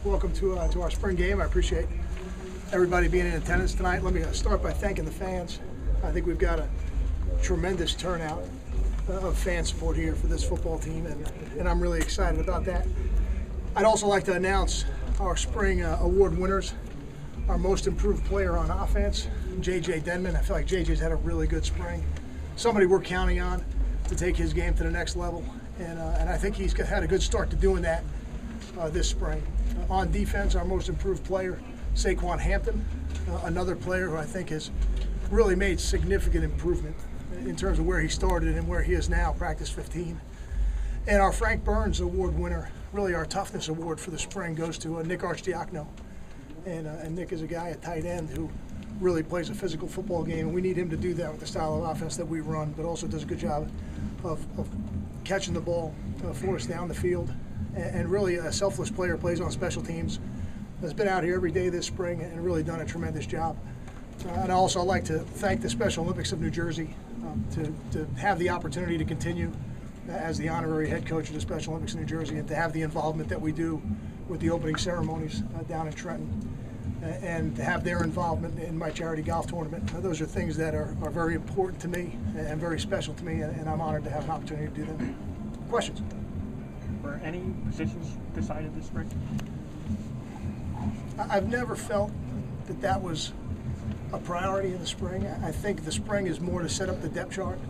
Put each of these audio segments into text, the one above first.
Welcome to our spring game. I appreciate everybody being in attendance tonight. Let me start by thanking the fans. I think we've got a tremendous turnout of fan support here for this football team, and I'm really excited about that. I'd also like to announce our spring award winners. Our most improved player on offense, J.J. Denman. I feel like J.J.'s had a really good spring. Somebody we're counting on to take his game to the next level, and I think he's had a good start to doing that this spring. On defense, our most improved player, Saquon Hampton, another player who I think has really made significant improvement in terms of where he started and where he is now, practice 15. And our Frank Burns Award winner, really our toughness award for the spring, goes to Nick Archdiacono. And Nick is a guy at tight end who really plays a physical football game, and we need him to do that with the style of offense that we run, but also does a good job of catching the ball for us down the field. And really a selfless player, plays on special teams, has been out here every day this spring and really done a tremendous job. And also I'd like to thank the Special Olympics of New Jersey to have the opportunity to continue as the honorary head coach of the Special Olympics of New Jersey, and to have the involvement that we do with the opening ceremonies down in Trenton, and to have their involvement in my charity golf tournament. Those are things that are very important to me and very special to me, and I'm honored to have an opportunity to do them. Questions? Were any positions decided this spring? I've never felt that was a priority in the spring. I think the spring is more to set up the depth chart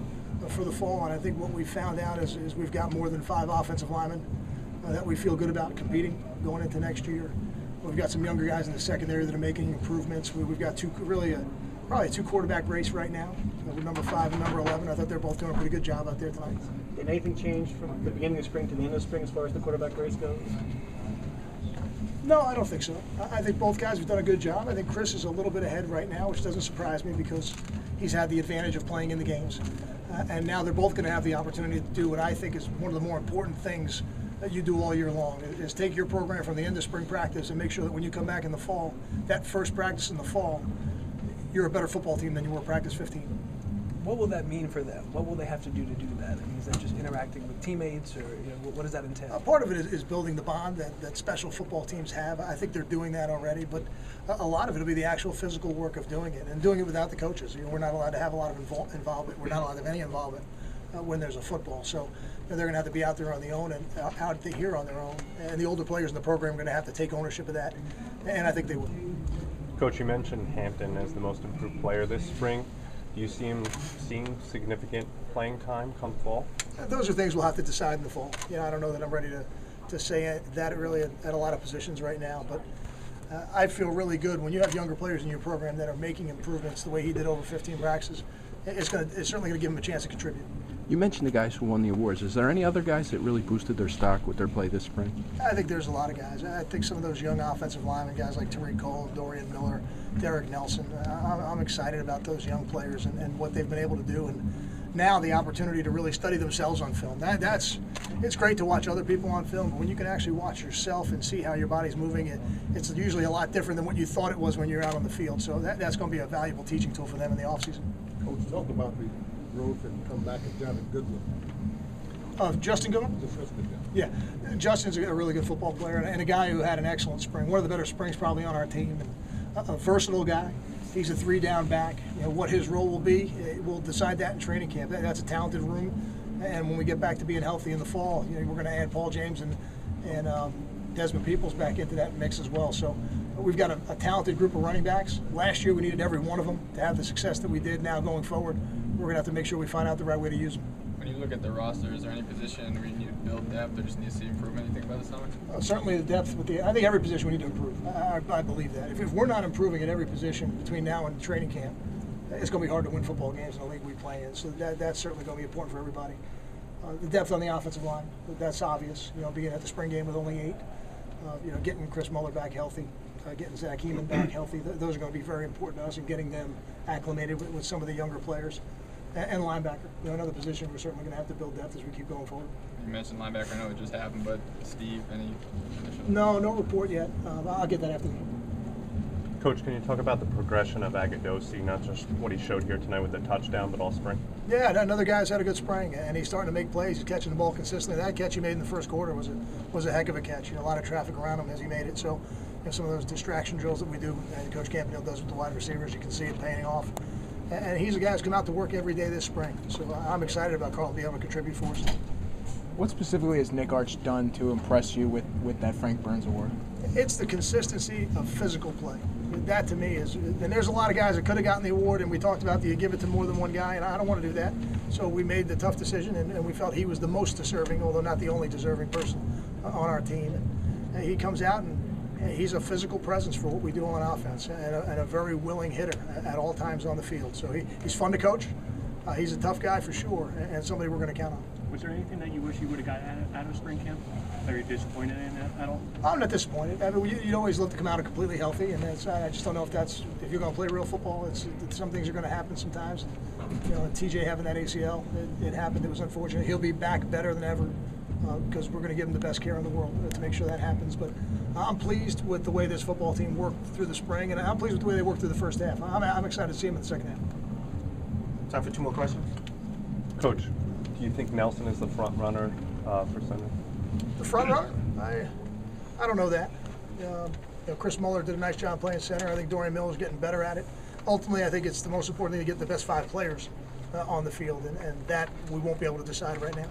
for the fall, and I think what we found out is we've got more than 5 offensive linemen that we feel good about competing going into next year. We've got some younger guys in the secondary that are making improvements. We've got probably a 2 quarterback race right now with number 5 and number 11. I thought they're both doing a pretty good job out there tonight. Did anything change from the beginning of spring to the end of spring as far as the quarterback race goes? No, I don't think so. I think both guys have done a good job. I think Chris is a little bit ahead right now, which doesn't surprise me because he's had the advantage of playing in the games. And now they're both going to have the opportunity to do what I think is one of the more important things that you do all year long, is take your program from the end of spring practice and make sure that when you come back in the fall, that first practice in the fall, you're a better football team than you were practice 15. What will that mean for them? What will they have to do that? I mean, is that just interacting with teammates, or what does that entail? Part of it is building the bond that special football teams have. I think they're doing that already, but a lot of it will be the actual physical work of doing it, and doing it without the coaches. We're not allowed to have a lot of involvement. We're not allowed to have any involvement when there's a football. So they're going to have to be out there on their own and out here on their own. And the older players in the program are going to have to take ownership of that, and I think they will. Coach, you mentioned Hampton as the most improved player this spring. Do you see him seeing significant playing time come fall? Those are things we'll have to decide in the fall. I don't know that I'm ready to say that really at a lot of positions right now, but I feel really good when you have younger players in your program that are making improvements the way he did over 15 practices. It's certainly going to give him a chance to contribute. You mentioned the guys who won the awards. Is there any other guys that really boosted their stock with their play this spring? I think there's a lot of guys. I think some of those young offensive linemen, guys like Tariq Cole, Dorian Miller, Derek Nelson, I'm excited about those young players and what they've been able to do. And now the opportunity to really study themselves on film. It's great to watch other people on film, but when you can actually watch yourself and see how your body's moving, it's usually a lot different than what you thought it was when you're out on the field. So that's going to be a valuable teaching tool for them in the offseason. Coach, talk about the growth and come back and Jonathan Goodwin. Of Justin Goodwin? Yeah, Justin's a really good football player and a guy who had an excellent spring. One of the better springs probably on our team. And a versatile guy. He's a 3-down back. What his role will be, we'll decide that in training camp. That's a talented room. And when we get back to being healthy in the fall, we're going to add Paul James and Desmond Peoples back into that mix as well. So we've got a talented group of running backs. Last year we needed every one of them to have the success that we did. Now going forward, we're going to have to make sure we find out the right way to use them. When you look at the roster, is there any position where you need to build depth or just need to see improvement? You think about this summer? Certainly the depth. I think every position we need to improve. I believe that. If we're not improving at every position between now and training camp, it's going to be hard to win football games in the league we play in. So that's certainly going to be important for everybody. The depth on the offensive line, that's obvious. Being at the spring game with only 8, getting Chris Muller back healthy, getting Zach Heeman back healthy, those are going to be very important to us, and getting them acclimated with some of the younger players. And linebacker, another position we're certainly going to have to build depth as we keep going forward. You mentioned linebacker. I know it just happened, but Steve, any initial? No report yet. I'll get that after the game. Coach, can you talk about the progression of Agadosi, not just what he showed here tonight with the touchdown, but all spring? Yeah, another guy's had a good spring, and he's starting to make plays. He's catching the ball consistently. That catch he made in the first quarter was a heck of a catch. A lot of traffic around him as he made it. So, some of those distraction drills that we do, and Coach Campanile does with the wide receivers, you can see it paying off. And he's a guy who's come out to work every day this spring. So I'm excited about Carlton being able to contribute for us. What specifically has Nick Arch done to impress you with that Frank Burns Award? It's the consistency of physical play. That to me is, and there's a lot of guys that could have gotten the award, and we talked about, do you give it to more than one guy? And I don't want to do that. So we made the tough decision, and we felt he was the most deserving, although not the only deserving person on our team. And he comes out, and he's a physical presence for what we do on offense, and a very willing hitter at all times on the field. So he's fun to coach. He's a tough guy for sure, and somebody we're going to count on. Was there anything that you wish you would have got out of spring camp? Are you disappointed in that at all? I'm not disappointed. I mean, you'd always love to come out completely healthy, and I just don't know if you're going to play real football. Some things are going to happen sometimes. TJ having that ACL, it happened. It was unfortunate. He'll be back better than ever because we're going to give him the best care in the world to make sure that happens. But I'm pleased with the way this football team worked through the spring, and I'm pleased with the way they worked through the first half. I'm excited to see them in the second half. Time for 2 more questions. Coach, do you think Nelson is the front runner for center? The front runner? I don't know that. Chris Muller did a nice job playing center. I think Dorian Miller's getting better at it. Ultimately, I think it's the most important thing to get the best 5 players on the field, and that we won't be able to decide right now.